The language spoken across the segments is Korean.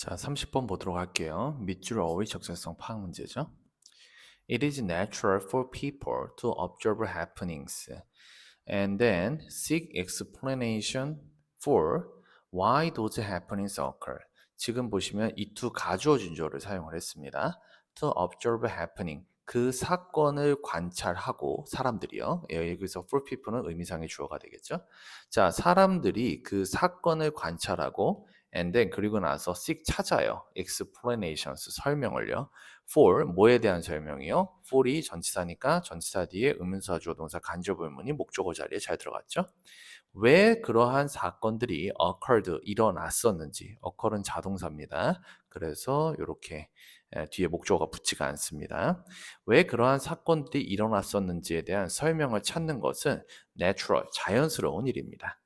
자, 30번 보도록 할게요. 밑줄 어휘 적절성 파악 문제죠. It is natural for people to observe happenings and then seek explanation for why those happenings occur. 지금 보시면 이 두 가주어 진조를 사용을 했습니다. To observe happening. 그 사건을 관찰하고 사람들이요. 여기서 for people는 의미상의 주어가 되겠죠. 자, 사람들이 그 사건을 관찰하고 and then 그리고 나서 seek 찾아요. explanations 설명을요. for 뭐에 대한 설명이요? for이 전치사니까 전치사 뒤에 의문사 주어 동사 간접 의문이 목적어 자리에 잘 들어갔죠. 왜 그러한 사건들이 occurred 일어났었는지 occur은 자동사입니다. 그래서 이렇게 뒤에 목적어가 붙지가 않습니다. 왜 그러한 사건들이 일어났었는지에 대한 설명을 찾는 것은 natural 자연스러운 일입니다.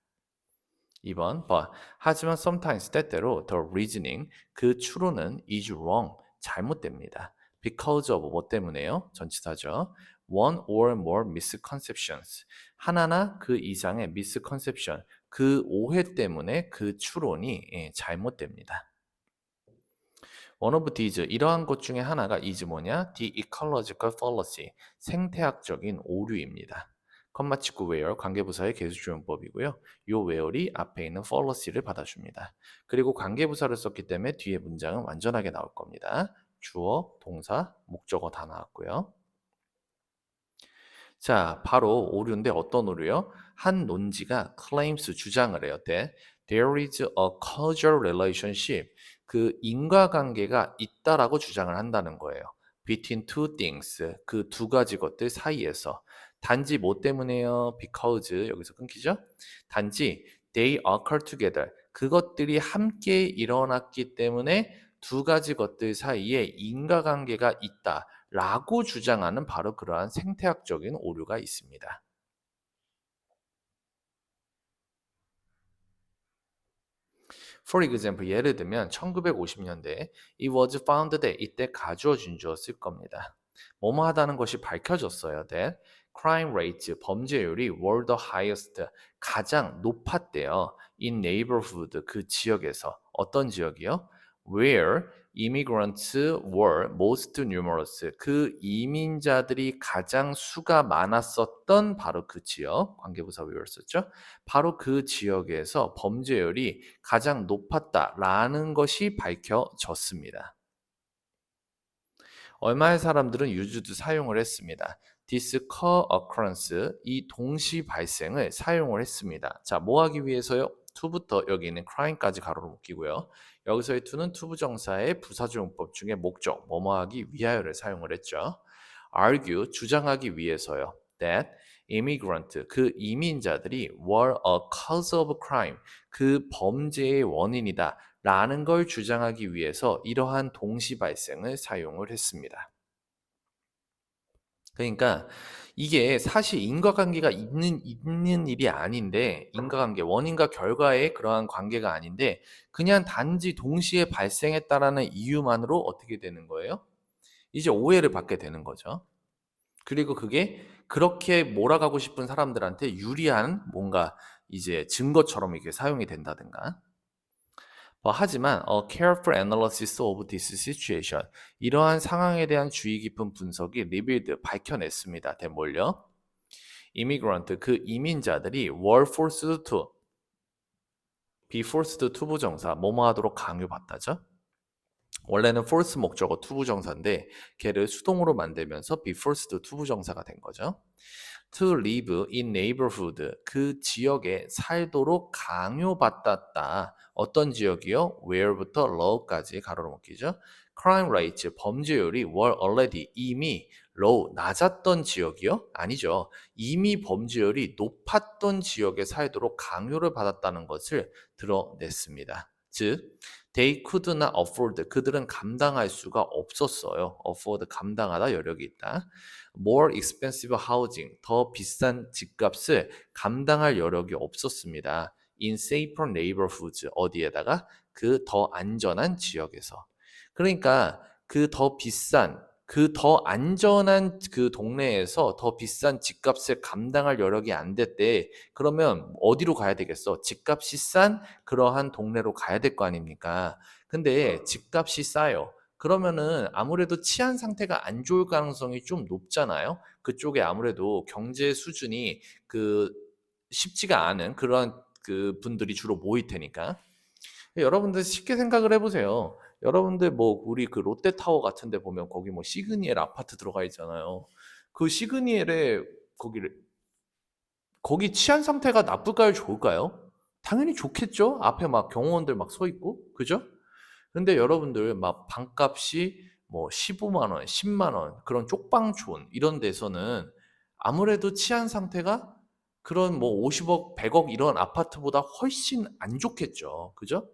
2번 but 하지만 sometimes 때때로 the reasoning 그 추론은 is wrong 잘못됩니다. because of 뭐 때문에요? 전치사죠. one or more misconceptions 하나나 그 이상의 misconception 그 오해 때문에 그 추론이 잘못됩니다. One of these 이러한 것 중에 하나가 is 뭐냐? The ecological fallacy 생태학적인 오류입니다. 컴마 치고 where 관계부사의 계수주용법이고요. 요 where이 앞에 있는 fallacy를 받아줍니다. 그리고 관계부사를 썼기 때문에 뒤에 문장은 완전하게 나올 겁니다. 주어, 동사, 목적어 다 나왔고요. 자, 바로 오류인데 어떤 오류요? 한 논지가 claims 주장을 해요. that there is a causal relationship 그 인과관계가 있다라고 주장을 한다는 거예요. between two things 그 두 가지 것들 사이에서 단지 뭐 때문에요? because 여기서 끊기죠? 단지 they occur together 그것들이 함께 일어났기 때문에 두 가지 것들 사이에 인과관계가 있다. 라고 주장하는 바로 그러한 생태학적인 오류가 있습니다. For example, 예를 들면 1950년대 It was found that 이때 가주어 준주어 쓸 겁니다. 뭐뭐 하다는 것이 밝혀졌어요. that crime rates 범죄율이 were the highest 가장 높았대요. in neighborhood 그 지역에서 어떤 지역이요? where immigrants were most numerous 그 이민자들이 가장 수가 많았었던 바로 그 지역 관계부사 where 썼죠. 바로 그 지역에서 범죄율이 가장 높았다라는 것이 밝혀졌습니다. 얼마의 사람들은 유주도 사용을 했습니다. This co-occurrence, 이 동시 발생을 사용을 했습니다. 자, 뭐 하기 위해서요? to부터 여기 있는 crime까지 가로로 묶이고요. 여기서의 to는 투부정사의 부사조용법 중에 목적, 뭐뭐 하기 위하여를 사용을 했죠. argue, 주장하기 위해서요. that immigrant, 그 이민자들이 were a cause of crime, 그 범죄의 원인이다. 라는 걸 주장하기 위해서 이러한 동시 발생을 사용을 했습니다. 그러니까 이게 사실 인과관계가 있는 일이 아닌데 인과관계, 원인과 결과의 그러한 관계가 아닌데 그냥 단지 동시에 발생했다라는 이유만으로 어떻게 되는 거예요? 이제 오해를 받게 되는 거죠. 그리고 그게 그렇게 몰아가고 싶은 사람들한테 유리한 뭔가 이제 증거처럼 이게 사용이 된다든가 하지만 a careful analysis of this situation 이러한 상황에 대한 주의 깊은 분석이 revealed 밝혀냈습니다. 뭘요? immigrant 그 이민자들이 were forced to be forced to 부정사 뭐뭐 하도록 강요받다죠. 원래는 force 목적어 to 부정사인데 걔를 수동으로 만들면서 be forced to 부정사가 된 거죠. to live in neighborhood 그 지역에 살도록 강요받았다. 어떤 지역이요? where부터 low까지 가로로 묶이죠. crime rates 범죄율이 were already 이미 low 낮았던 지역이요? 아니죠. 이미 범죄율이 높았던 지역에 살도록 강요를 받았다는 것을 드러냈습니다. 즉 they could not afford 그들은 감당할 수가 없었어요. afford 감당하다 여력이 있다. more expensive housing 더 비싼 집값을 감당할 여력이 없었습니다. in safer neighborhoods 어디에다가 그 더 안전한 지역에서 그러니까 그 더 비싼 그 더 안전한 그 동네에서 더 비싼 집값을 감당할 여력이 안 됐대. 그러면 어디로 가야 되겠어? 집값이 싼 그러한 동네로 가야 될 거 아닙니까? 근데 집값이 싸요. 그러면은 아무래도 치안 상태가 안 좋을 가능성이 좀 높잖아요. 그쪽에 아무래도 경제 수준이 그 쉽지가 않은 그런 그 분들이 주로 모일 테니까. 여러분들 쉽게 생각을 해보세요. 여러분들 뭐 우리 그 롯데타워 같은 데 보면 거기 뭐 시그니엘 아파트 들어가 있잖아요. 그 시그니엘에 거기를 거기 치안 상태가 나쁠까요, 좋을까요? 당연히 좋겠죠. 앞에 막 경호원들 막 서 있고, 그죠? 근데 여러분들 막 방값이 뭐 15만 원, 10만 원 그런 쪽방촌 이런 데서는 아무래도 치안 상태가 그런 뭐 50억, 100억 이런 아파트보다 훨씬 안 좋겠죠. 그죠?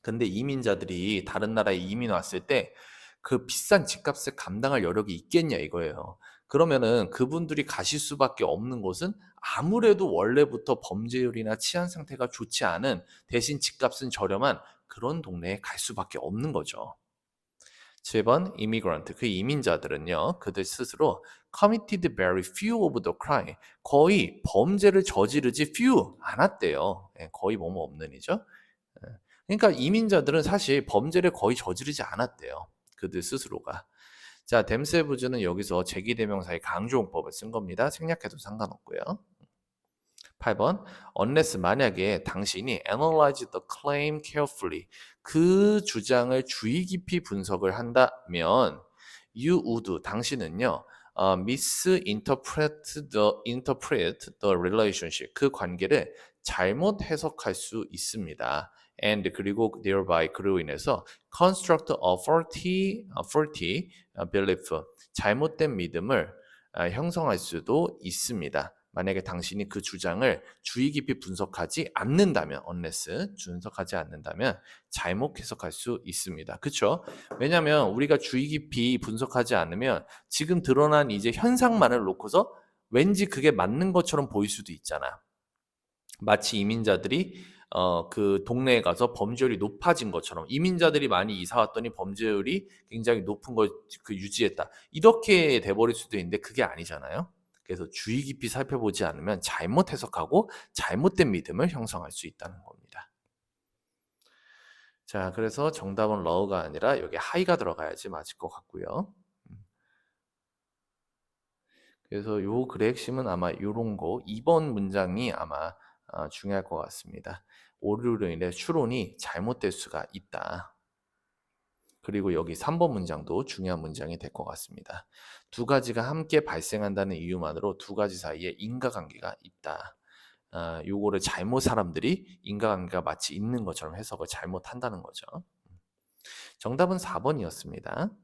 근데 이민자들이 다른 나라에 이민 왔을 때 그 비싼 집값을 감당할 여력이 있겠냐 이거예요. 그러면은 그분들이 가실 수밖에 없는 곳은 아무래도 원래부터 범죄율이나 치안 상태가 좋지 않은 대신 집값은 저렴한 그런 동네에 갈 수밖에 없는 거죠. 7번 immigrant 그 이민자들은요. 그들 스스로 committed very few of the crime 거의 범죄를 저지르지 few 않았대요. 예, 거의 뭐뭐 없는이죠. 예. 그러니까 이민자들은 사실 범죄를 거의 저지르지 않았대요. 그들 스스로가. 자, 댐세부즈는 여기서 제기대명사의 강조용법을 쓴 겁니다. 생략해도 상관없고요. 8번 unless 만약에 당신이 analyze the claim carefully 그 주장을 주의 깊이 분석을 한다면 you would 당신은요 interpret the relationship 그 관계를 잘못 해석할 수 있습니다. and 그리고 thereby 그로 인해서 construct a faulty belief 잘못된 믿음을 형성할 수도 있습니다. 만약에 당신이 그 주장을 주의 깊이 분석하지 않는다면, unless 분석하지 않는다면 잘못 해석할 수 있습니다. 그렇죠? 왜냐하면 우리가 주의 깊이 분석하지 않으면 지금 드러난 이제 현상만을 놓고서 왠지 그게 맞는 것처럼 보일 수도 있잖아. 마치 이민자들이 그 동네에 가서 범죄율이 높아진 것처럼 이민자들이 많이 이사 왔더니 범죄율이 굉장히 높은 걸 그 유지했다. 이렇게 돼버릴 수도 있는데 그게 아니잖아요. 그래서 주의 깊이 살펴보지 않으면 잘못 해석하고 잘못된 믿음을 형성할 수 있다는 겁니다. 자, 그래서 정답은 러가 아니라 여기 하이가 들어가야지 맞을 것 같고요. 그래서 요 글의 핵심은 아마 요런 거 2번 문장이 아마 중요할 것 같습니다. 오류로 인해 추론이 잘못될 수가 있다. 그리고 여기 3번 문장도 중요한 문장이 될 것 같습니다. 두 가지가 함께 발생한다는 이유만으로 두 가지 사이에 인과관계가 있다. 요거를 잘못 사람들이 인과관계가 마치 있는 것처럼 해석을 잘못한다는 거죠. 정답은 4번이었습니다.